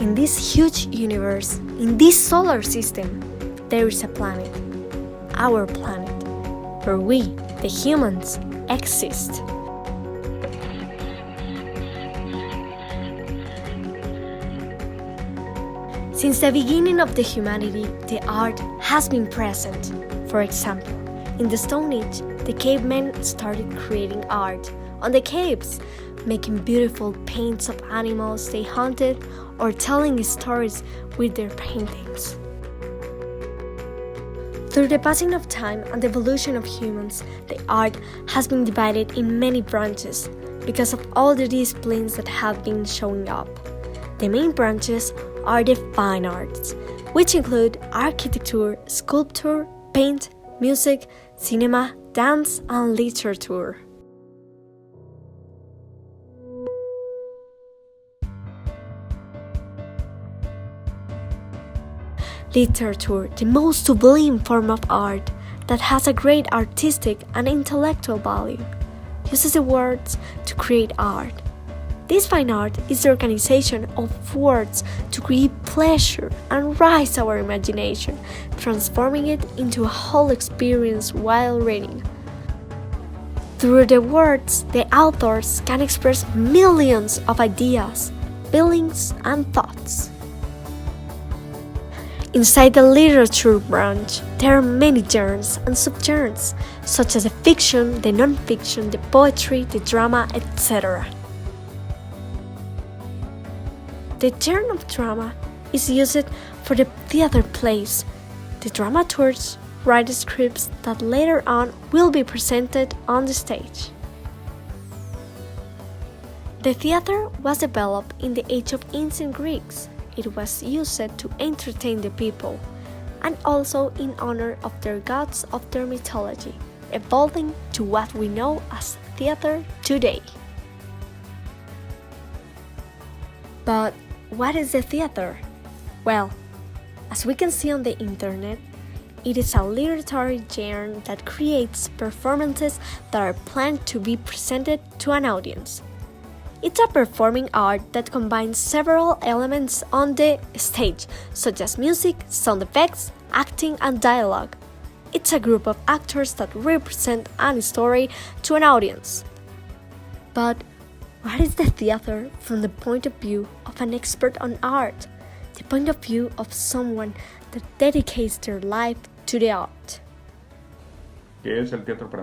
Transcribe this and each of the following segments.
in this huge universe, in this solar system, there is a planet, our planet, where we, the humans, exist. Since the beginning of the humanity, the art has been present. For example, in the Stone Age, the cavemen started creating art on the caves, making beautiful paints of animals they hunted or telling stories with their paintings. Through the passing of time and the evolution of humans, the art has been divided in many branches because of all the disciplines that have been showing up. The main branches are the fine arts, which include architecture, sculpture, paint, music, cinema, dance, and literature. Literature, the most sublime form of art that has a great artistic and intellectual value, uses the words to create art. This fine art is the organization of words to create pleasure and raise our imagination, transforming it into a whole experience while reading. Through the words, the authors can express millions of ideas, feelings, and thoughts. Inside the literature branch, there are many genres and subgenres, such as the fiction, the non-fiction, the poetry, the drama, etc. The genre of drama is used for the theater plays. The dramaturgs write scripts that later on will be presented on the stage. The theater was developed in the age of ancient Greeks. It was used to entertain the people, and also in honor of their gods of their mythology, evolving to what we know as theater today. But what is the theater? Well, as we can see on the internet, it is a literary genre that creates performances that are planned to be presented to an audience. It's a performing art that combines several elements on the stage, such as music, sound effects, acting, and dialogue. It's a group of actors that represent a story to an audience. But what is the theater from the point of view of an expert on art, the point of view of someone that dedicates their life to the art?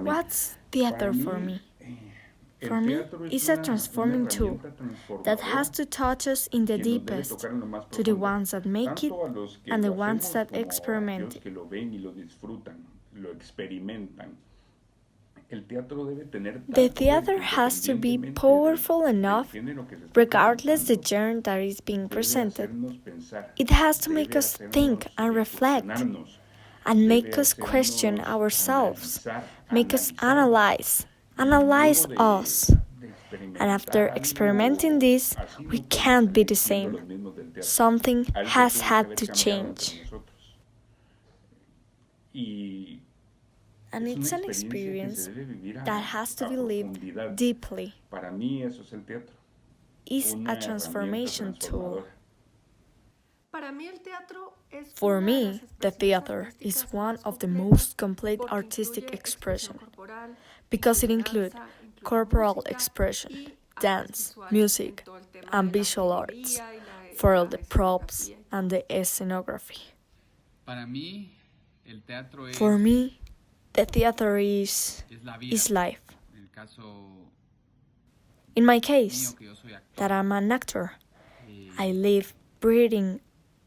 What's theater for me? For me, it's a transforming tool that has to touch us in the deepest, to the ones that make it and the ones that experiment it. The theater has to be powerful enough, regardless the genre that is being presented. It has to make us think and reflect, and make us question ourselves, make us analyze us. And after experimenting this, we can't be the same. Something has had to change. And it's an experience that has to be lived deeply. It's a transformation tool. For me, the theater is one of the most complete artistic expression because it includes corporal expression, dance, music, and visual arts for all the props and the scenography. For me, the theater is life. In my case, that I'm an actor, I live breathing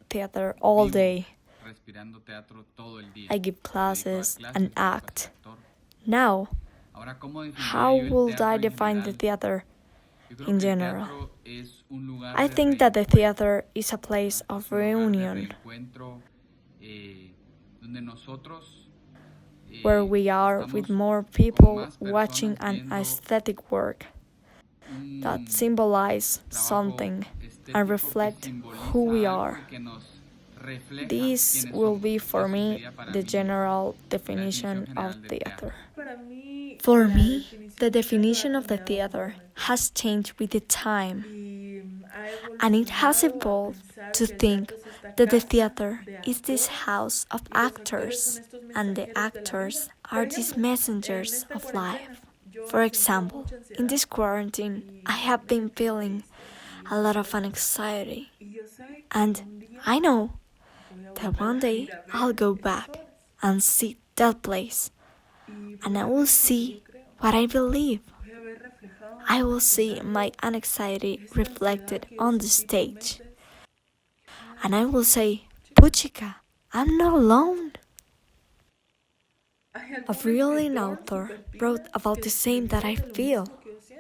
theater all day. I give classes and act. Now, how would I define the theater in general? I think that the theater is a place of reunion where we are with more people watching an aesthetic work that symbolize something and reflect who we are. This will be for me the general definition of theater. For me, the definition of the theater has changed with the time. and it has evolved to think that the theater is this house of actors, and the actors are these messengers of life. For example, in this quarantine, I have been feeling a lot of anxiety, and I know that one day I'll go back and see that place, and I will see what I believe. I will see my anxiety reflected on the stage, and I will say, Puchica, I'm not alone. A brilliant author wrote about the same that I feel,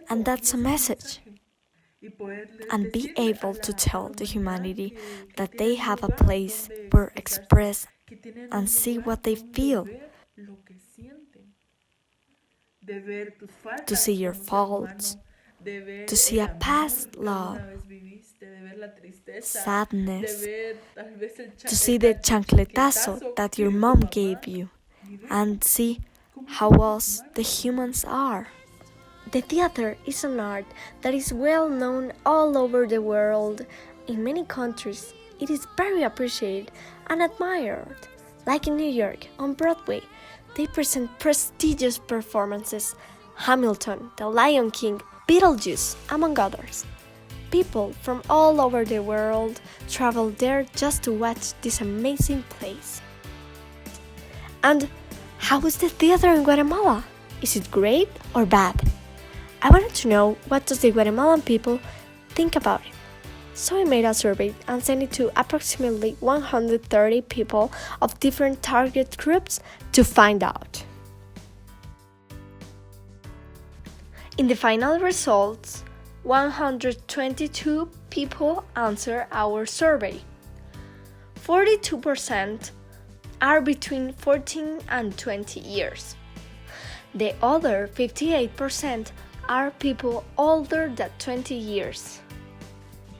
and that's a message. And be able to tell the humanity that they have a place where express and see what they feel. To see your faults, to see a past love, sadness, to see the chancletazo that your mom gave you, and see how else the humans are. The theater is an art that is well known all over the world. In many countries, it is very appreciated and admired. Like in New York, on Broadway, they present prestigious performances: Hamilton, The Lion King, Beetlejuice, among others. People from all over the world travel there just to watch this amazing place. And how is the theater in Guatemala? Is it great or bad? I wanted to know what does the Guatemalan people think about it. So I made a survey and sent it to approximately 130 people of different target groups to find out. In the final results, 122 people answered our survey. 42% are between 14 and 20 years. The other 58% are people older than 20 years.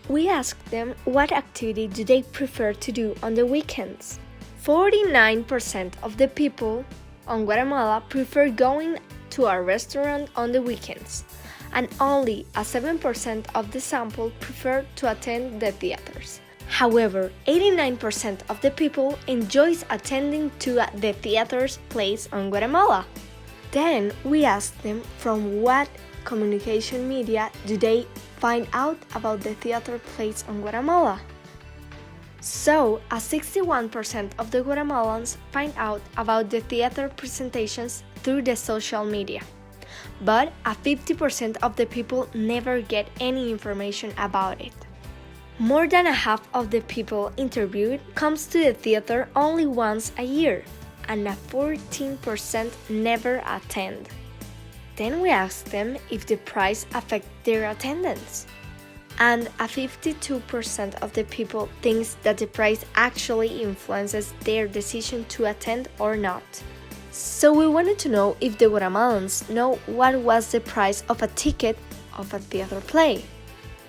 We asked them what activity do they prefer to do on the weekends. 49% of the people on Guatemala prefer going to a restaurant on the weekends, and only a 7% of the sample prefer to attend the theaters. However, 89% of the people enjoys attending to the theater's place on Guatemala. Then we asked them from what communication media do they find out about the theater place on Guatemala. So, 61% of the Guatemalans find out about the theater presentations through the social media. But 50% of the people never get any information about it. More than a half of the people interviewed comes to the theater only once a year, and 14% never attend. Then we asked them if the price affects their attendance. And 52% of the people thinks that the price actually influences their decision to attend or not. So we wanted to know if the Guatemalans know what was the price of a ticket of a theater play.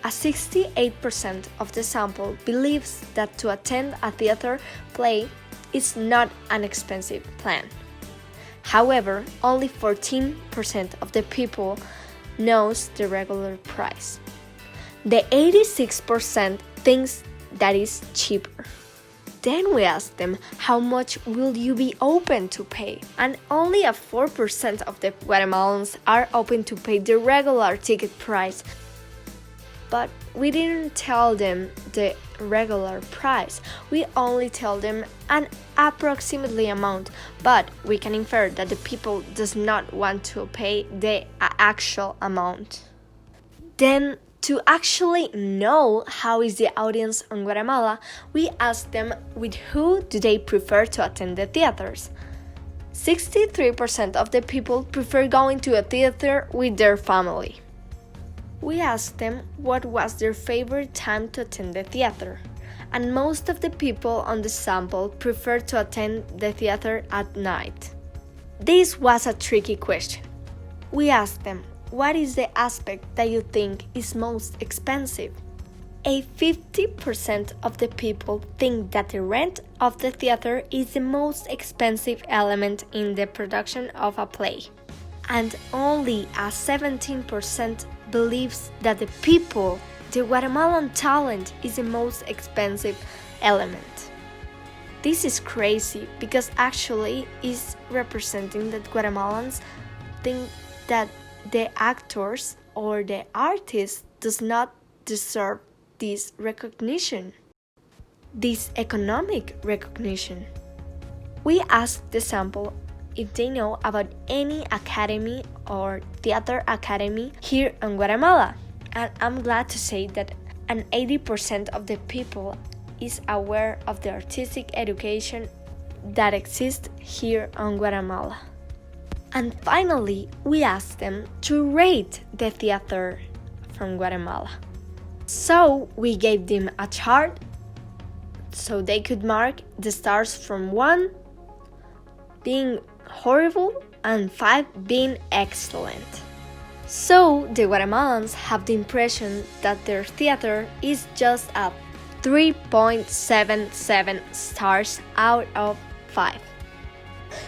68% of the sample believes that to attend a theater play is not an expensive plan. However, only 14% of the people knows the regular price. The 86% thinks that is cheaper. Then we asked them how much will you be open to pay, and only 4% of the Guatemalans are open to pay the regular ticket price. But we didn't tell them the regular price, we only tell them an approximately amount, but we can infer that the people does not want to pay the actual amount. Then, to actually know how is the audience on Guatemala, we asked them with who do they prefer to attend the theaters. 63% of the people prefer going to a theater with their family. We asked them what was their favorite time to attend the theater, and most of the people on the sample prefer to attend the theater at night. This was a tricky question. We asked them, what is the aspect that you think is most expensive? 50% of the people think that the rent of the theater is the most expensive element in the production of a play, and only 17% believes that the people the Guatemalan talent is the most expensive element. This is crazy because actually it's representing that Guatemalans think that the actors or the artists does not deserve this recognition, this economic recognition. We asked the sample if they know about any academy or theater academy here in Guatemala, and I'm glad to say that an 80% of the people is aware of the artistic education that exists here in Guatemala. And finally, we asked them to rate the theater from Guatemala. So we gave them a chart so they could mark the stars from 1 being horrible and 5 being excellent. So the Guatemalans have the impression that their theater is just a 3.77 stars out of 5.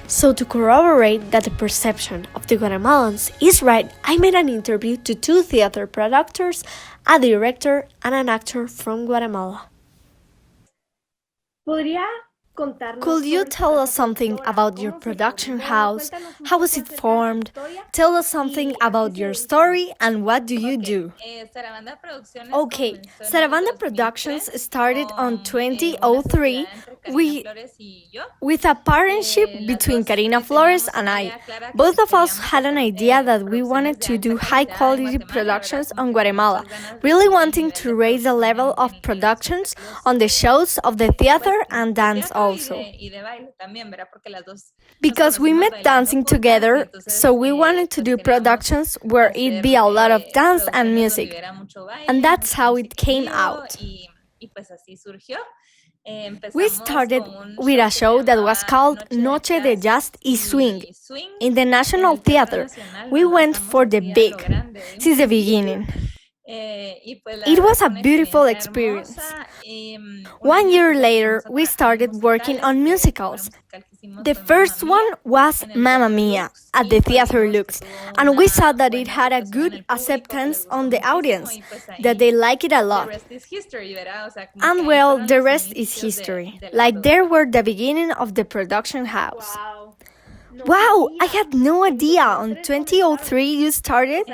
So to corroborate that the perception of the Guatemalans is right, I made an interview to 2 theater producers, a director and an actor from Guatemala. Could you tell us something about your production house? How was it formed? Tell us something about your story and what do you do? Okay, Saravanda Productions started on 2003 with a partnership between Karina Flores and I. Both of us had an idea that we wanted to do high-quality productions on Guatemala, really wanting to raise the level of productions on the shows of the theater and dance also. Because we met dancing together, so we wanted to do productions where it'd be a lot of dance and music. And that's how it came out. We started with a show that was called Noche de Jazz y Swing in the National Theater. We went for the big since the beginning. It was a beautiful experience. 1 year later, we started working on musicals. The first one was Mamma Mia at the Theater Lux, and we saw that it had a good acceptance on the audience, that they liked it a lot. And well, the rest is history. Like they were the beginning of the production house. Wow, I had no idea. On 2003 you started?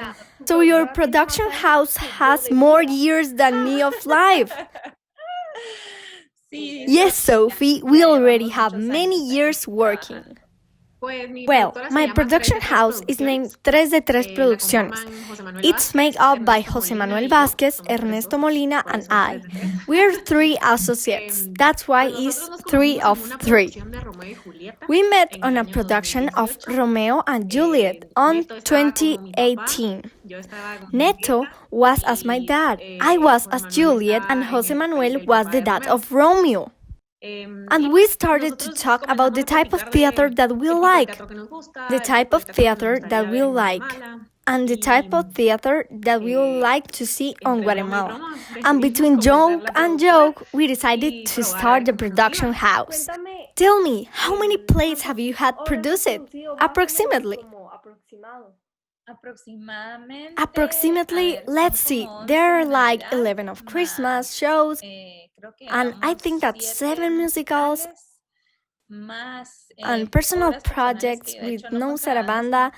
So your production house has more years than me of life. Yes, Sophie, we already have many years working. Well, my production house is named 3 de 3 Producciones. It's made up by José Manuel Vázquez, Ernesto Molina, and I. We're 3 associates. That's why it's 3 of 3. We met on a production of Romeo and Juliet on 2018. Neto was as my dad, I was as Juliet, and José Manuel was the dad of Romeo. And we started to talk about the type of theater that we like, the type of theater that we like, and the type of theater that we would like to see on Guatemala. And between joke and joke, we decided to start the production house. Tell me, how many plays have you had produced? Approximately. Approximately, let's see, there are like 11 of Christmas shows, and I think that 7 musicals, and personal projects with no Sarabanda,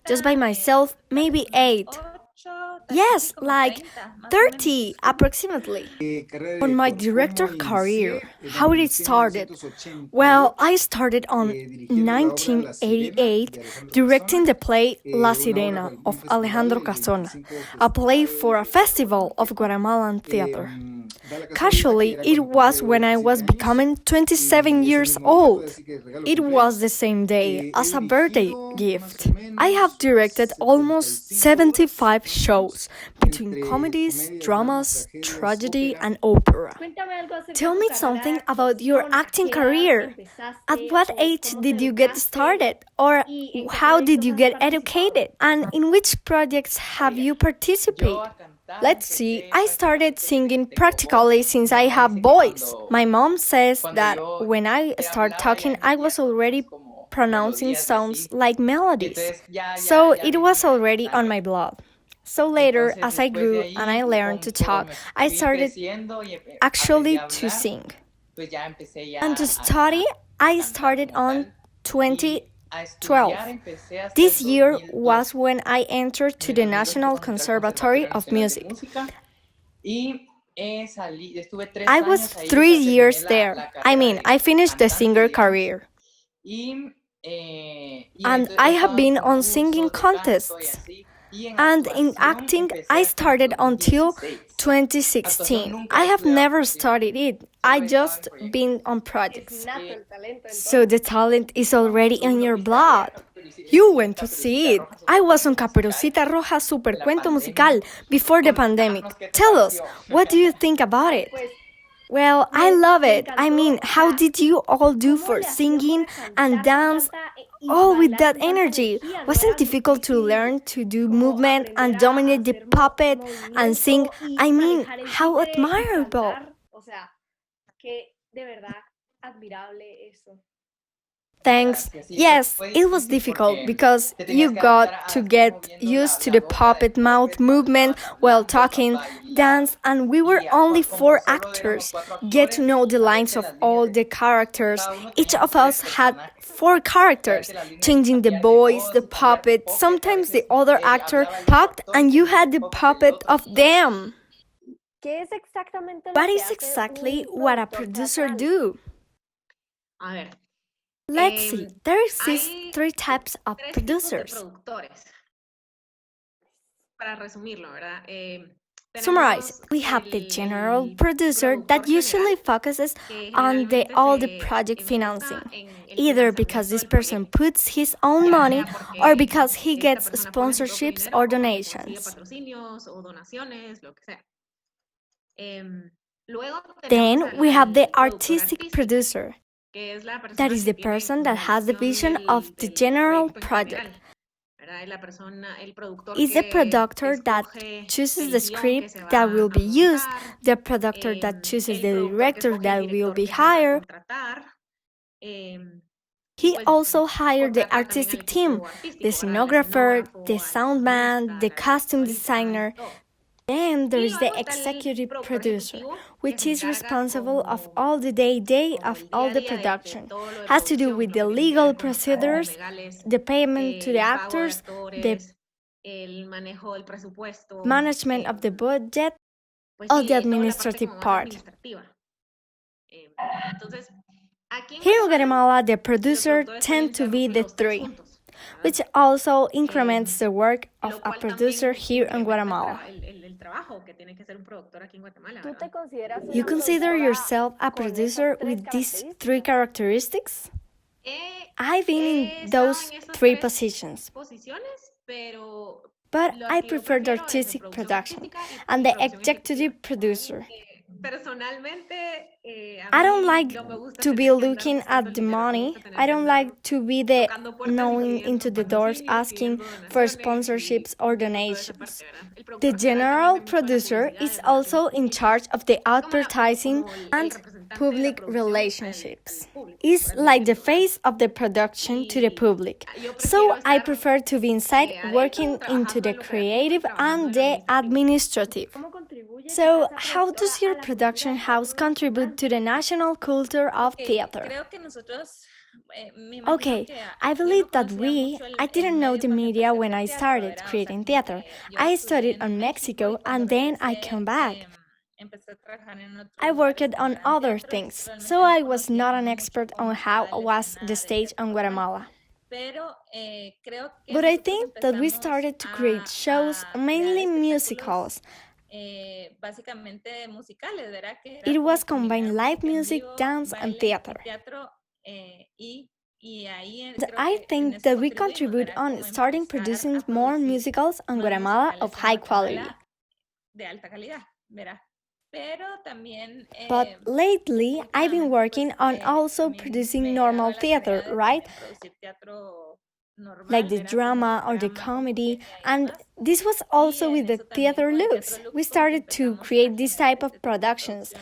just by myself, maybe 8. Yes, like 30 approximately. On my director career, how it started? Well, I started on 1988 directing the play La Sirena of Alejandro Casona, a play for a festival of Guatemalan Theater. Casually, it was when I was becoming 27 years old. It was the same day as a birthday gift. I have directed almost 75 shows between comedies, dramas, tragedy, and opera. Tell me something about your acting career. At what age did you get started? Or how did you get educated? And in which projects have you participated? Let's see, I started singing practically since I have voice. My mom says that when I start talking, I was already pronouncing sounds like melodies. So it was already on my blood. So later, as I grew and I learned to talk, I started actually to sing. And to study, I started on 2012. This year was when I entered to the National Conservatory of Music. I was 3 years there. I finished the singer career. And I have been on singing contests. And in acting, I started until 2016. I have never studied it. I just been on projects. So the talent is already in your blood. You went to see it. I was on Caperucita Roja Super Cuento Musical before the pandemic. Tell us, what do you think about it? Well, I love it. How did you all do for singing and dance? All with that energy. Wasn't difficult to learn to do movement and dominate the puppet and sing? How admirable. Thanks. Yes, it was difficult because you got to get used to the puppet mouth movement while talking, dance, and we were only 4 actors. Get to know the lines of all the characters. Each of us had 4 characters, changing the voice, the puppet. Sometimes the other actor talked and you had the puppet of them. What is exactly what a producer do? Let's see, there exist 3 types of producers. Summarize, we have the general producer that usually focuses on all the project financing, either because this person puts his own money or because he gets sponsorships or donations. Then we have the artistic producer. That is the person that has the vision of the general project. It's the producer that chooses the script that will be used, the producer that chooses the director that will be hired. He also hired the artistic team, the scenographer, the sound man, the costume designer. Then there is the executive producer, which is responsible of all the day-to-day of all the production. Has to do with the legal procedures, the payment to the actors, the management of the budget, all the administrative part. Here in Guatemala, the producer tend to be the 3, which also increments the work of a producer here in Guatemala. You consider yourself a producer with these 3 characteristics? I've been in those 3 positions, but I prefer the artistic production and the executive producer. I don't like to be looking at the money. I don't like to be the knowing into the doors asking for sponsorships or donations. The general producer is also in charge of the advertising and public relationships. It's like the face of the production to the public. So I prefer to be inside working into the creative and the administrative. So, how does your production house contribute to the national culture of theater? Okay, I believe that I didn't know the media when I started creating theater. I studied in Mexico and then I came back. I worked on other things, so I was not an expert on how was the stage in Guatemala. But I think that we started to create shows, mainly musicals. It was combined live music, dance, and theater. I think that we contribute on starting producing more musicals in Guatemala of high quality. But lately, I've been working on also producing normal theater, right? Like the drama or the comedy, and this was also with the theater looks. We started to create this type of productions.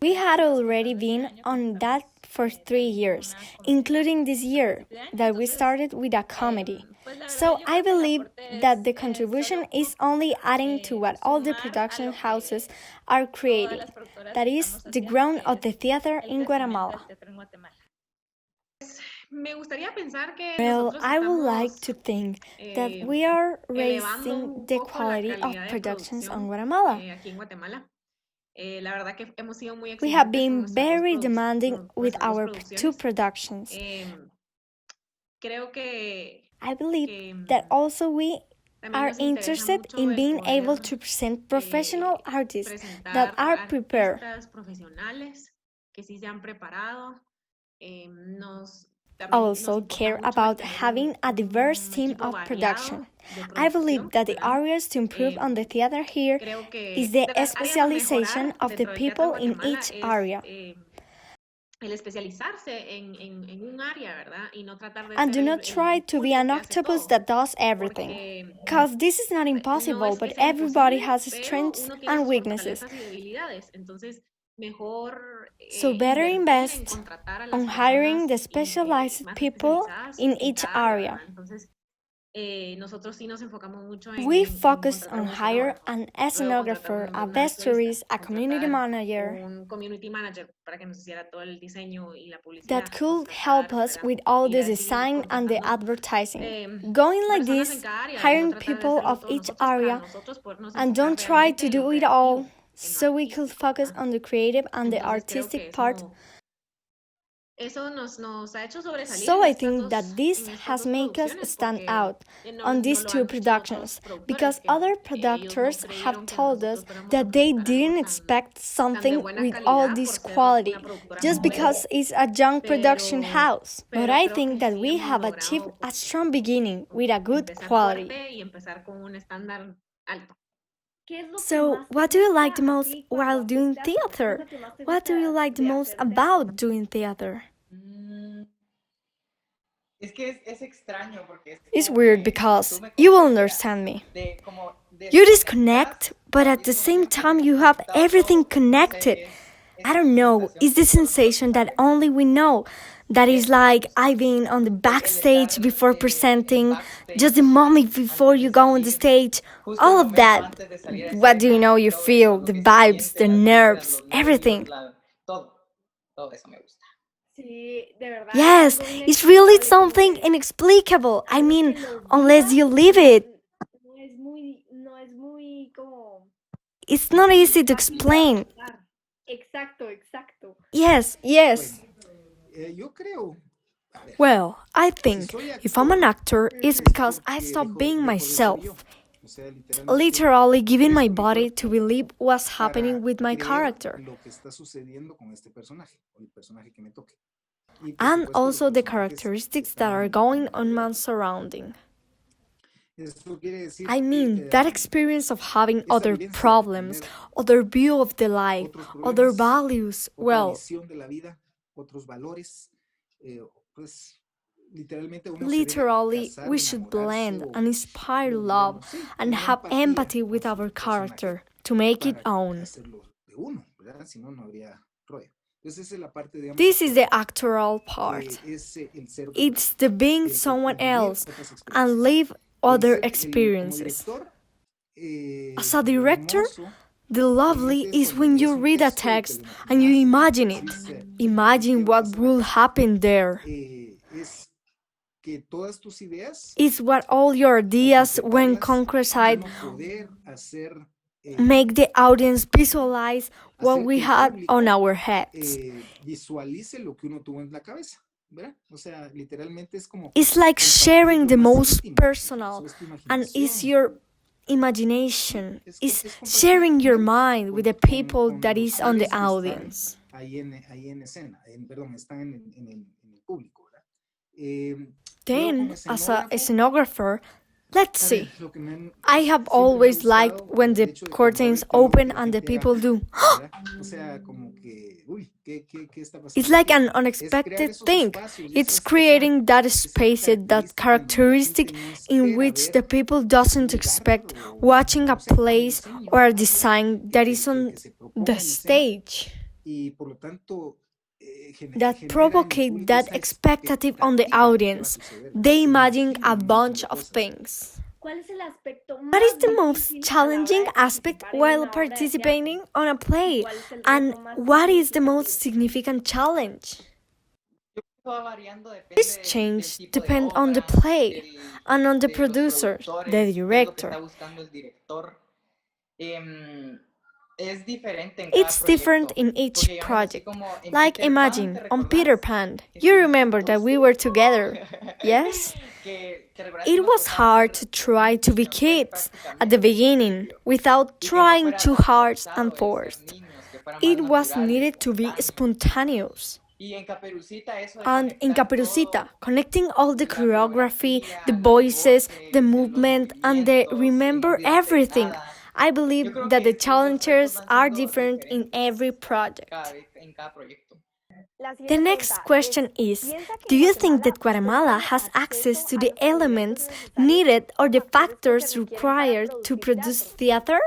We had already been on that for 3 years, including this year that we started with a comedy. So I believe that the contribution is only adding to what all the production houses are creating. That is the growth of the theater in Guatemala. Well, I would like to think that we are raising the quality of productions on Guatemala. We have been very demanding with our two productions. I believe that also we are interested in being able to present professional artists that are prepared. Also care about having a diverse team of production. I believe that the areas to improve on the theater here is the specialization of the people in each area. And do not try to be an octopus that does everything. Because this is not impossible, but everybody has strengths and weaknesses. So better invest on hiring the specialized people in each area. We focus on hire an scenographer, a vestuarist, a community manager that could help us with all the design and the advertising. Going like this, hiring people of each area, and don't try to do it all, so we could focus on the creative and the artistic part. So I think that this has made us stand out on these two productions, because other producers have told us that they didn't expect something with all this quality, just because it's a young production house. But I think that we have achieved a strong beginning with a good quality. So, what do you like the most while doing theater? What do you like the most about doing theater? It's weird because you will understand me. You disconnect, but at the same time you have everything connected. I don't know, it's the sensation that only we know. That is like I've been on the backstage before presenting, just the moment before you go on the stage, all of that. What do you know? You feel the vibes, the nerves, everything. Yes, it's really something inexplicable. I mean, unless you live it. It's not easy to explain. Yes, yes. Well, I think if I'm an actor, it's because I stopped being myself. Literally giving my body to believe what's happening with my character. And also the characteristics that are going on my surrounding. I mean, that experience of having other problems, other view of the life, other values, well, literally, we should blend and inspire love and have empathy with our character to make it own. This is the actoral part. It's the being someone else and live other experiences. As a director, the lovely is when you read a text and you imagine it. Imagine what will happen there. It's what all your ideas, when concretized, make the audience visualize what we had on our heads. It's like sharing the most personal, and it's your imagination. It's sharing your mind with the people that is on the audience. Then, as a scenographer, let's see. I have always liked when the curtains open and the people do. It's like an unexpected thing. It's creating that space, that characteristic in which the people doesn't expect watching a place or a design that is on the stage. that provocate that expectative on the audience. They imagine a bunch of things. What is the most challenging aspect while participating on a play? And what is the most significant challenge? This change depends on the play and on the producer, the director. It's different in each project. Like imagine, on Peter Pan, you remember that we were together, yes? It was hard to try to be kids at the beginning without trying too hard and forced. It was needed to be spontaneous. And in Caperucita, connecting all the choreography, the voices, the movement, and the remember everything. I believe that the challenges are different in every project. The next question is, do you think that Guatemala has access to the elements needed or the factors required to produce theater?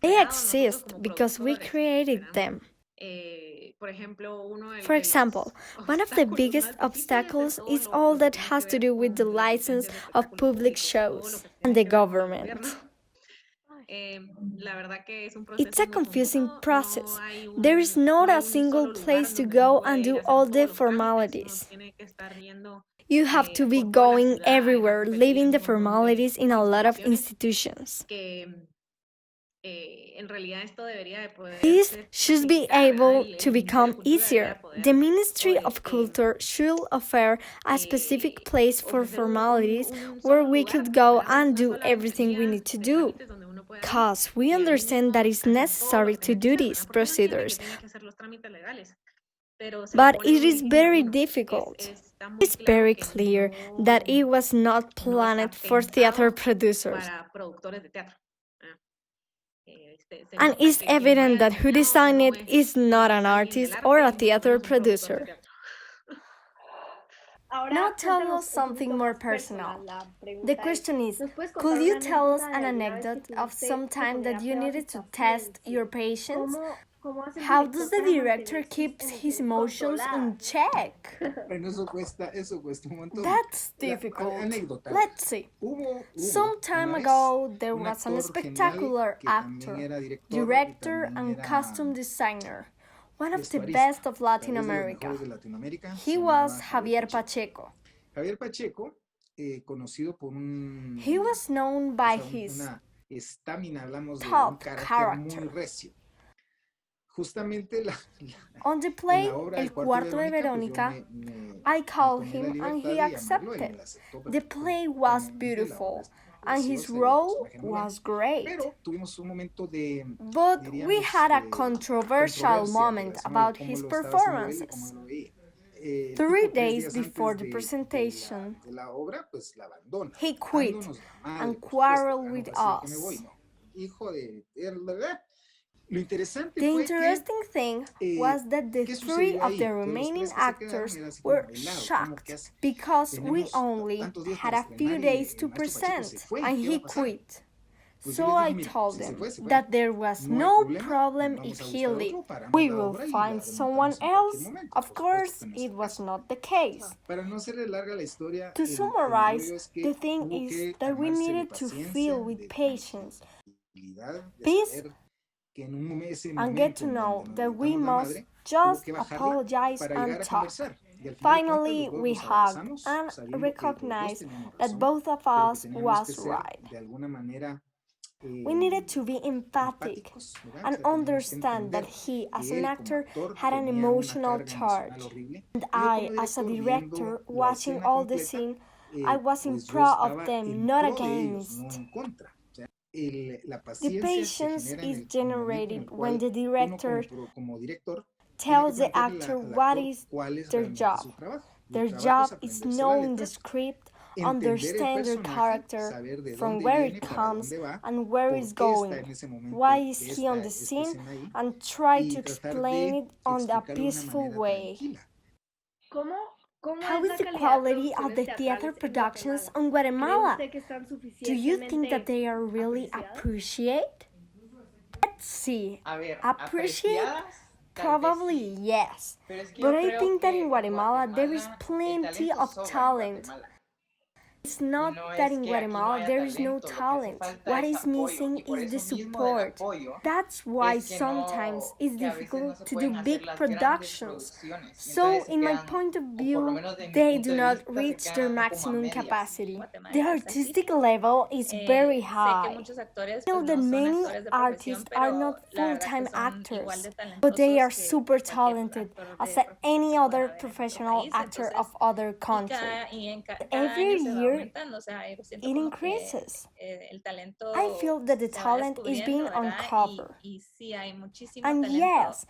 They exist because we created them. For example, one of the biggest obstacles is all that has to do with the license of public shows and the government. It's a confusing process. There is not a single place to go and do all the formalities. You have to be going everywhere, leaving the formalities in a lot of institutions. This should be able to become easier. The Ministry of Culture should offer a specific place for formalities where we could go and do everything we need to do. Because we understand that it's necessary to do these procedures. But it is very difficult. It's very clear that it was not planned for theater producers. And it's evident that who designed it is not an artist or a theater producer. Now tell us something more personal. The question is, could you tell us an anecdote of some time that you needed to test your patience? How does the director keep his emotions in check? That's difficult. Let's see. Some time ago, there was a spectacular actor, director, and costume designer, one of the best of Latin America. He was Javier Pacheco. He was known by his tough character. On the play El Cuarto de Verónica, I called him and he accepted. The play was beautiful and his role was great. But we had a controversial moment about his performances. 3 days before the presentation, he quit and quarreled with us. The interesting thing was that the 3 of the remaining actors were shocked because we only had a few days to present and he quit. So I told them that there was no problem if he left. We will find someone else. Of course, it was not the case. To summarize, the thing is that we needed to feel with patience, peace, and get to know that we must just apologize and talk. Finally, we hugged and recognized that both of us was right. We needed to be empathic and understand that he, as an actor, had an emotional charge. And I, as a director, watching all the scene, I was in pro of them, not against. The patience is generated when the director tells the actor what is their job. Their job is knowing the script, understand their character, from where it comes and where it's going, why is he on the scene, and try to explain it on a peaceful way. How is the quality of the theater productions on Guatemala? Do you think that they are really appreciated? see. A ver, Appreciate? apreciadas, tal vez Probably sí. yes. Pero es que But yo I creo think that que in Guatemala there is Guatemala, el plenty talento of sobra en talent. Guatemala. It's not No that es in que aquí no Guatemala haya there is no talento, lo que hace talent. falta What es is apoyo. missing Y por is the eso mismo del support. apoyo That's why es que sometimes no, it's que a veces no difficult se to do pueden hacer big las grandes productions. producciones. Y So, entonces se in my quedan, point of o por lo view, menos de mi they punto do de not vista, se reach their quedan como a maximum medias. capacity. Guatemala The es artistic altísimo. level is very Sé que high. muchos actores I pues, feel that no son many actores de profesión, artists are pero not la verdad full-time que son igual actors, de but they are talentosos que super cualquier talented actor as de any profesión que other pueda haber en nuestro professional país. actor Entonces, of other y country. cada Every año se va year, aumentando, o sea, yo siento it como increases. que el I talento feel that the se va talent is being descubriendo, ¿verdad? uncovered. Y sí hay muchísimo And talento. yes,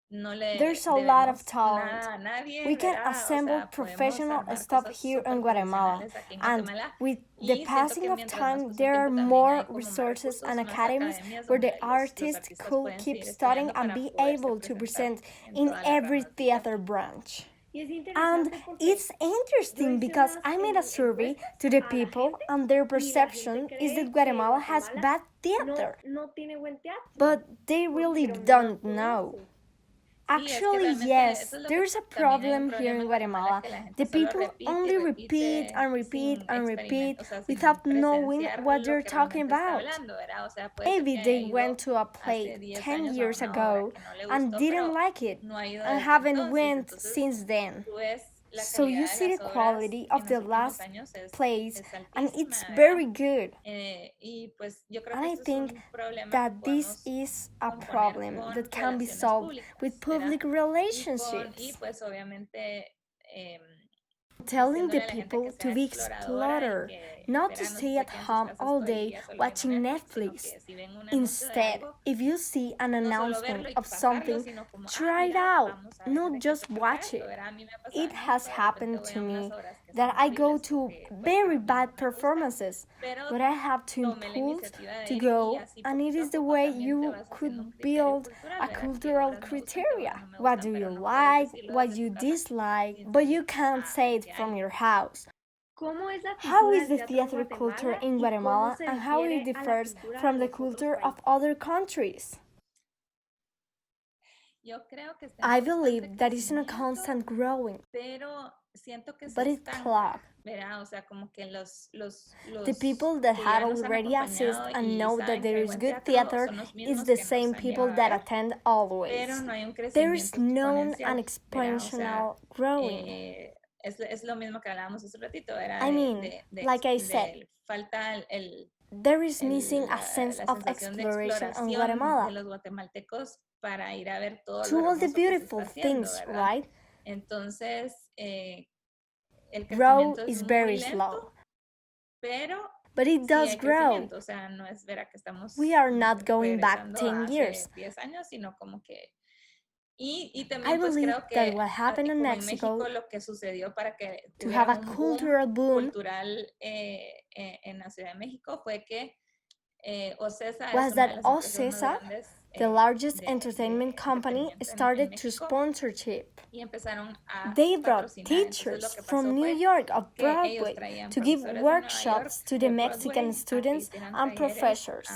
No le there's a lot of debemos talent. nada a nadie, We can ¿verdad? O assemble sea, podemos professional armar stuff cosas here in súper Guatemala, profesionales aquí en and Guatemala. with the Y siento passing que of mientras más time, pasa el there are tiempo también more hay como más resources recursos, and más academies academias where donde the los artists artistas could pueden keep seguir studying estudiando and para be poderse able to presentar present en in todas las every ramas del teatro. theater branch. Y es And interesante porque it's interesting because I made a survey to the people, and their perception is that Guatemala has bad theater, no tiene buen teatro. but they really Pero no don't lo know. conoce. Actually, realmente yes, eso es lo que there's a también hay un problem here problema in en Guatemala. Guatemala, que la gente The solo people repite y only repite repeat and repeat sin and repeat o sea, sin without knowing presenciar what lo they're que talking realmente está about. hablando, ¿verdad? O sea, puede ser Maybe que haya they ido went to a hace play 10 10 años a years una obra ago que no le and gustó, didn't pero like it no ha ido and desde haven't entonces. went Entonces, since then. tú ves la So you calidad see de the las obras quality en of los the últimos last años plays, es and altísima, it's ¿verdad? very good. Y pues yo creo And que I esto es think un problema que that this podemos is a componer problem con that can be relaciones solved públicas, with ¿verdad? public Y relationships. pues obviamente Telling the diciéndole a la gente people que to sea be exploradora explorer, y que, not verá, to no se stay at queden en sus home casas all todo el day día solo watching viendo Netflix, sino Netflix. que si ven un anuncio de Instead, algo, if you see an no solo announcement verlo y of pasarlo, something, sino como, try it mira, out, vamos a ver not de qué just se trata watch esto, it. ¿verdad? A mí me ha pasado It mucho, has de repente happened voy to a unas me obras que that son I go horribles to porque pues very a mí no bad me gusta, performances, pero but I have to tomé la impulse iniciativa de to ir y go, así and it poquito a is the poco way también te you vas haciendo could un criterio build cultural, a ¿verdad? Qué cultural obras me gustan, qué obras criteria. no me What gustan, do you pero no puedes like, decirlo what desde you tu casa dislike, sin but salir you can't say it hacia from alguien. your house. ¿Cómo es la How cultura is the del teatro en theater culture Guatemala in y cómo Guatemala, se and how it refiere a la differs cultura from de the los otros culture of países? other countries? Yo creo que está I en believe constante that it's in a crecimiento, constant growing, pero siento que se but it's estanca, clogged. ¿verdad? O sea, como que The people that que have ya nos han already assist acompañado and y know saben that que there hay is buen good teatro theater son los is mismos the que nos same han people llevado a that ver, attend pero always. no hay un There is crecimiento known exponencial, an ¿verdad? O sea, exponential growing. es lo mismo que hablábamos hace un ratito, ¿verdad? I mean, like I said, De falta there is missing a la sense of sensación de exploration in exploración de Guatemala. los guatemaltecos para ir a ver todo To lo all the hermoso que se beautiful está haciendo, things, ¿verdad? right? Entonces, el Growth crecimiento es is muy very lento, slow, pero but it sí does hay grow. crecimiento, o sea, no es ver a que estamos We are not going back regresando 10 a hace years. 10 años, sino como que... Y I también pues believe creo that que what happened in como en Mexico México lo que sucedió para que to hubiera have a un boom cultural boom cultural en la Ciudad de México fue que OCESA es was una de that las empresas más OCESA, grandes the largest de entertainment company, entretenimiento en started to México sponsorship. y empezaron a They brought patrocinar. Entonces lo teachers que pasó from New fue York of que ellos Broadway traían to give profesores de Nueva York, workshops to the de Mexican Broadway, a que students hicieran and talleres professors.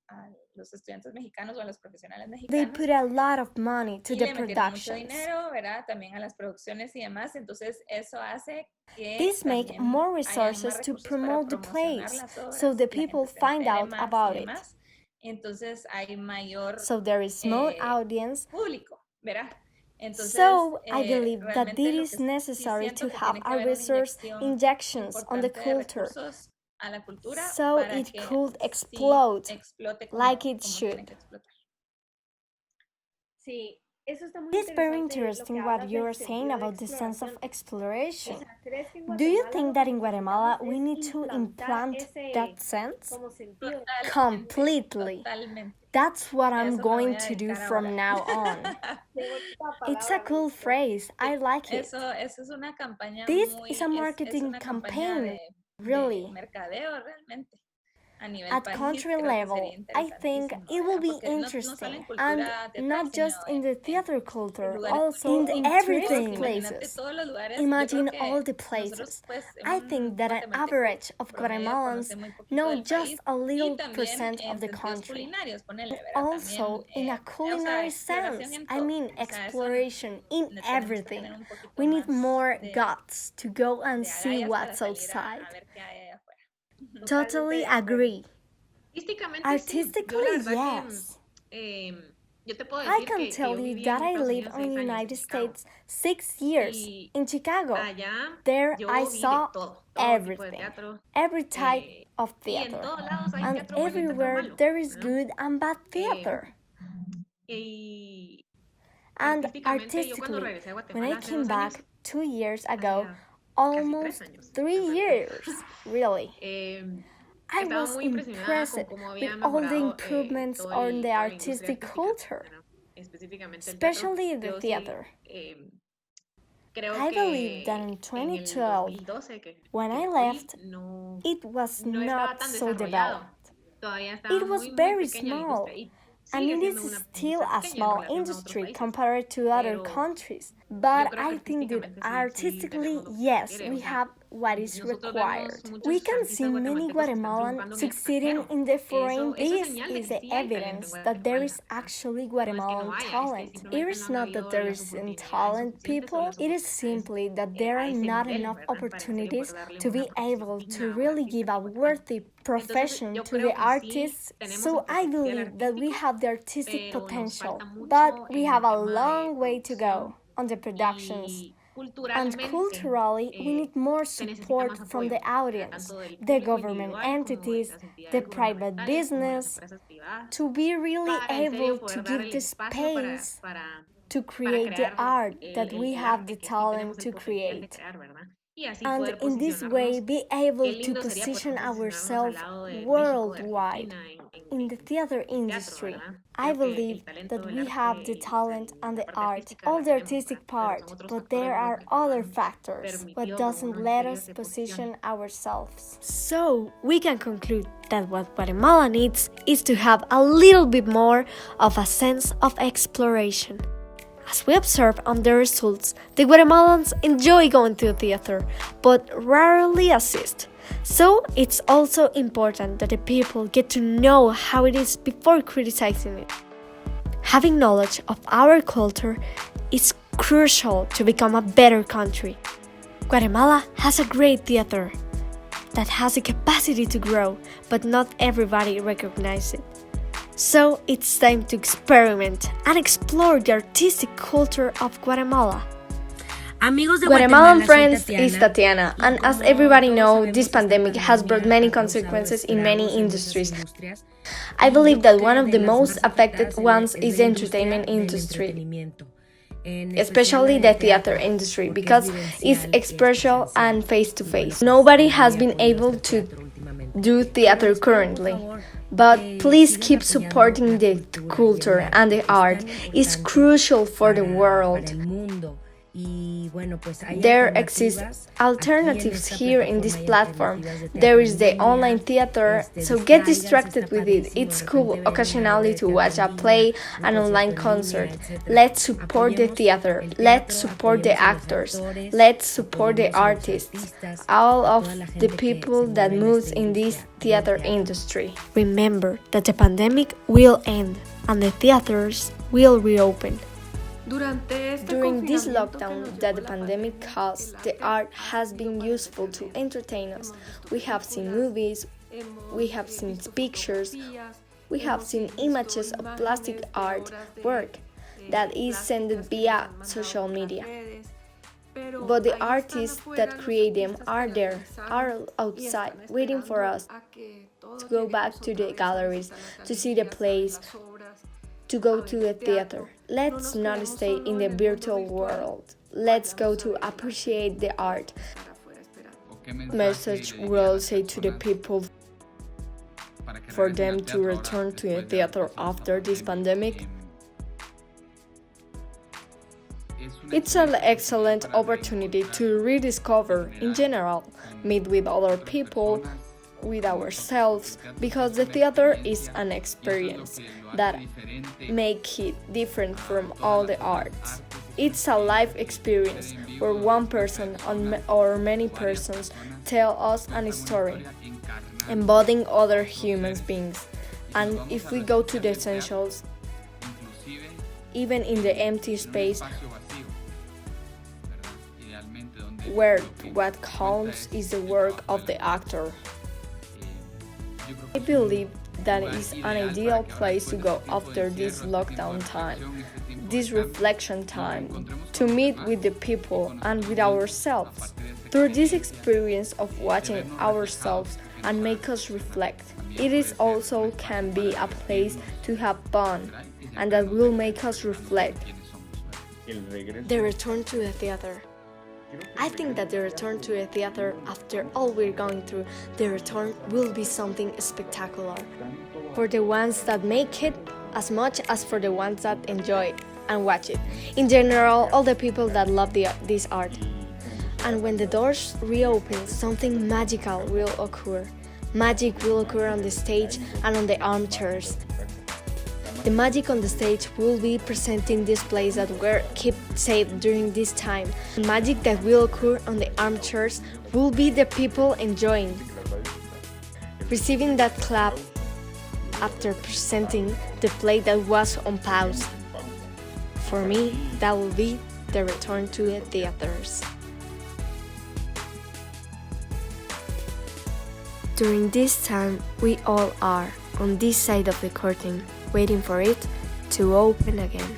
a los estudiantes mexicanos o a los profesionales They mexicanos. put a lot of money to Y the le metieron mucho productions. dinero, ¿verdad? También a las producciones y demás. Entonces eso hace que This make también more hayan resources más to recursos para promote the promocionar plays, las obras, so the la people gente se find entere out más about y it. demás. Entonces hay mayor So there is more eh, audience. público, ¿verdad? Entonces, So I believe that realmente it lo is que necessary sí siento to que have tiene que a haber una resource injections on the importante de culture, recursos a la cultura so para it que could sí explode explote like it como should. tiene que explotar. Sí, eso está muy It's very interesante lo que interesting hablas what del you're sentido saying de about the sense of exploración. exploration. O sea, ¿crees que en Do you Guatemala think lo that que in Guatemala necesitamos we es need to implant ese that sense? como sentido? Completely. Totalmente. That's what I'm Eso me going voy a to do dedicar from ahora. now on. It's a cool phrase. I like it. Eso es una campaña This muy, is a marketing una campaña campaign, de really. mercadeo realmente. a nivel At país, country creo que level, sería I think interesantísimo, it will ¿verdad? be Porque no solo interesting, en and cultura teatral, not just sino in the en theater culture, lugares also in turísticos, everything porque imagínate places. todos los lugares, yo Imagine creo all que the nosotros places. pues I un think that an guatemalteco average of promedio Guatemalans conoce muy poquito know del just país a y little también percent of en the sentidos country. culinarios, ponele, But ¿verdad? also También, in a o sea, culinary exploración sense, en I todo. mean O sea, eso exploration in tenemos que everything. tener un poquito We need más more de, guts to go and de see agallas para what's salir outside. a ver qué hay allá afuera. Totally agree. Artísticamente sí. Yo Artistically, la verdad yes. que yo te puedo I decir can que tell yo you viví that en I Estados lived Unidos in the 6 años en United Chicago. States 6 years Y in Chicago. allá There yo I vi saw de todo tipo de everything, teatro. every type of Y en theater. todos lados hay And teatro bueno y teatro everywhere malo, there is ¿no? good and bad theater. Y And artísticamente, yo cuando artistically, regresé a when Guatemala I hace came 2 años, back 2 years ago, allá almost casi 3 años, 3 en realidad. years, really. Estaba I was muy impresionada impressed con cómo with había all the mejorado improvements todo on the toda la industria artistic artística, culture, ¿verdad? Específicamente el teatro. especially the Yo sí theater. creo I believe that que in en el 2012, 2012 que when I fui, left, no it was estaba not tan so desarrollado. developed. Todavía estaba It was muy very pequeña la small, industria y and sigue it siendo is una still industria a pequeña en small relación a otros industry países. compared to other Pero countries. yo But creo que I think that sí artistically, tenemos lo que se yes, requiere. we O sea, have what is nosotros required. vemos muchos We can artistas see many guatemaltecos que están Guatemalan triunfando en el succeeding extranjero. in the foreign. Eso es This señal de is que the sí hay talento evidence en that there Guatemala, is ¿verdad? actually No es que Guatemalan no haya, es que talent. It simplemente is no han not that habido there las isn't oportunidades talent, suficientes o people. las It is oportunidades simply that there a are ese not nivel, enough ¿verdad? Para en serio opportunities poder darle to una be profesión able to digna a un really artista give a en Guatemala. worthy Entonces, profession yo to creo the que sí artists. tenemos So el I potencial believe that we artístico, have the artistic pero nos potential, falta mucho but we en have el a tema de long way to go producción on the productions. y And culturalmente culturally, we need more se necesita support más from apoyo, the ¿verdad? audience, Tanto del the público government individual como de entities, las the entidades private gubernamentales, como de las business, empresas privadas, to be really para en serio able to poder dar give el the espacio space to para create the crear art that we el have arte the que sí talent tenemos el to potencial de create. crear, ¿verdad? Y así And poder in this way, posicionarnos. be Qué able to lindo sería poder position posicionarnos al ourselves lado de México, de worldwide. Argentina In the theater teatro, industry, ¿verdad? I Creo que believe el talento, that el we arte have the y talent and la the parte art, artística all la the tenemos, artistic ¿verdad? Pero part, son otros but there factores los are que no other han factors what permitido doesn't que uno en let serio us se position posicione. ourselves. So, we can conclude that what Guatemala needs is to have a little bit more of a sense of exploration. As we observe on the results, the Guatemalans enjoy going to the theater, but rarely assist. So it's also important that the people get to know how it is before criticizing it. Having knowledge of our culture is crucial to become a better country. Guatemala has a great theater that has the capacity to grow, but not everybody recognizes it. So it's time to experiment and explore the artistic culture of Guatemala. Amigos de Guatemalan Guatemala, friends, soy is Tatiana, and as everybody knows, this pandemic has brought many consequences in many industries. I believe that one of the most affected ones is the entertainment industry, especially the theater industry, because it's experiential and face-to-face. Nobody has been able to do theater currently, but please keep supporting the culture and the art. It's crucial for the world. There exist alternatives here in this platform. There is the online theater, so get distracted with it. It's cool occasionally to watch a play, an online concert. Let's support the theater. Let's support the actors. Let's support the artists. All of the people that moves in this theater industry. Remember that the pandemic will end and the theaters will reopen. During this lockdown that the pandemic caused, the art has been useful to entertain us. We have seen movies, we have seen pictures, we have seen images of plastic art work that is sent via social media. But the artists that create them are there, are outside, waiting for us to go back to the galleries, to see the plays, to go to the theater. Let's not stay in the virtual world. Let's go to appreciate the art. Message will say to the people for them to return to the theater after this pandemic. It's an excellent opportunity to rediscover, in general, meet with other people, with ourselves, because the theater is an experience that makes it different from all the arts. It's a life experience where one person or many persons tell us a story, embodying other human beings. And if we go to the essentials, even in the empty space, where what counts is the work of the actor. I believe that is an ideal place to go after this lockdown time, this reflection time, to meet with the people and with ourselves. Through this experience of watching ourselves and make us reflect, it is also can be a place to have fun and that will make us reflect. The return to the theater. I think that the return to the theater, after all we're going through, the return will be something spectacular. For the ones that make it, as much as for the ones that enjoy and watch it. In general, all the people that love this art. And when the doors reopen, something magical will occur. Magic will occur on the stage and on the armchairs. The magic on the stage will be presenting displays that were kept safe during this time. The magic that will occur on the armchairs will be the people enjoying, receiving that clap after presenting the play that was on pause. For me, that will be the return to the theaters. During this time, we all are on this side of the curtain, waiting for it to open again.